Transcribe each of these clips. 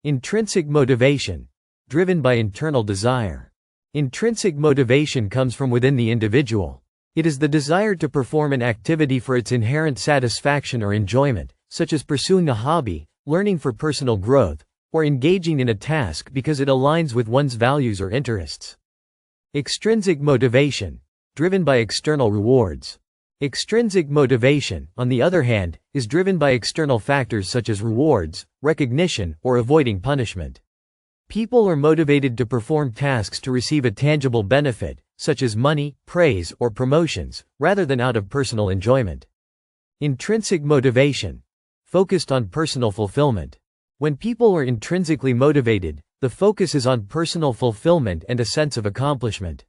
Intrinsic motivation, driven by internal desire. Intrinsic motivation comes from within the individual. It is the desire to perform an activity for its inherent satisfaction or enjoyment, such as pursuing a hobby, learning for personal growth, or engaging in a task because it aligns with one's values or interests. Extrinsic motivation, driven by external rewards. Extrinsic motivation, on the other hand, is driven by external factors such as rewards, recognition, or avoiding punishment. People are motivated to perform tasks to receive a tangible benefit, such as money, praise, or promotions, rather than out of personal enjoyment. Intrinsic motivation, focused on personal fulfillment. When people are intrinsically motivated, the focus is on personal fulfillment and a sense of accomplishment.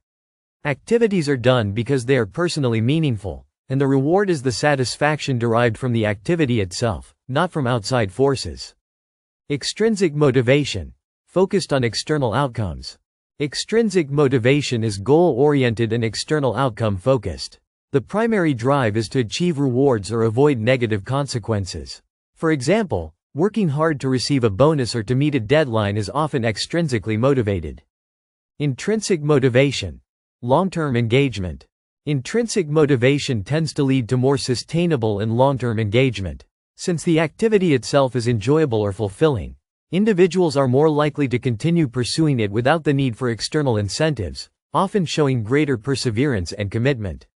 Activities are done because they are personally meaningful, and the reward is the satisfaction derived from the activity itself, not from outside forces. Extrinsic motivation, focused on external outcomes. Extrinsic motivation is goal-oriented and external outcome-focused. The primary drive is to achieve rewards or avoid negative consequences. For example, working hard to receive a bonus or to meet a deadline is often extrinsically motivated. Intrinsic motivation, long-term engagement. Intrinsic motivation tends to lead to more sustainable and long-term engagement. Since the activity itself is enjoyable or fulfilling, individuals are more likely to continue pursuing it without the need for external incentives, often showing greater perseverance and commitment.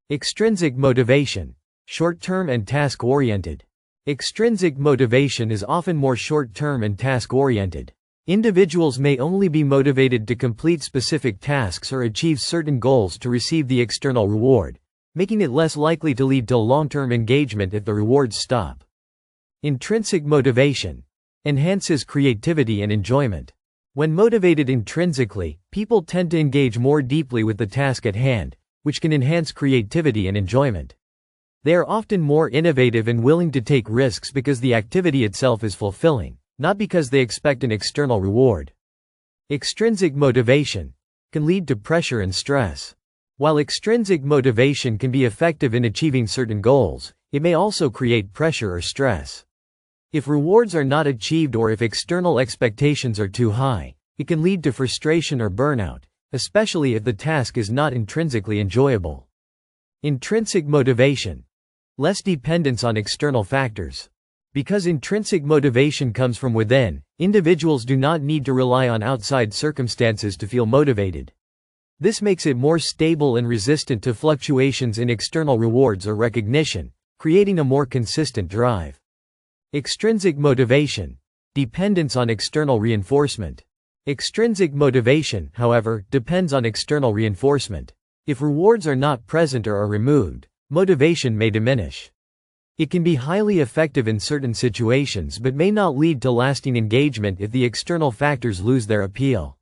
Extrinsic motivation, short-term and task-oriented. Extrinsic motivation is often more short-term and task-oriented. Individuals may only be motivated to complete specific tasks or achieve certain goals to receive the external reward, making it less likely to lead to long-term engagement if the rewards stop. Intrinsic motivation enhances creativity and enjoyment. When motivated intrinsically, people tend to engage more deeply with the task at hand, which can enhance creativity and enjoyment. They are often more innovative and willing to take risks because the activity itself is fulfilling, not because they expect an external reward. Extrinsic motivation can lead to pressure and stress. While extrinsic motivation can be effective in achieving certain goals, it may also create pressure or stress. If rewards are not achieved or if external expectations are too high, it can lead to frustration or burnout, especially if the task is not intrinsically enjoyable. Intrinsic motivation, less dependence on external factors. Because intrinsic motivation comes from within, individuals do not need to rely on outside circumstances to feel motivated. This makes it more stable and resistant to fluctuations in external rewards or recognition, creating a more consistent drive. Extrinsic motivation, dependence on external reinforcement. Extrinsic motivation, however, depends on external reinforcement. If rewards are not present or are removed, motivation may diminish. It can be highly effective in certain situations but may not lead to lasting engagement if the external factors lose their appeal.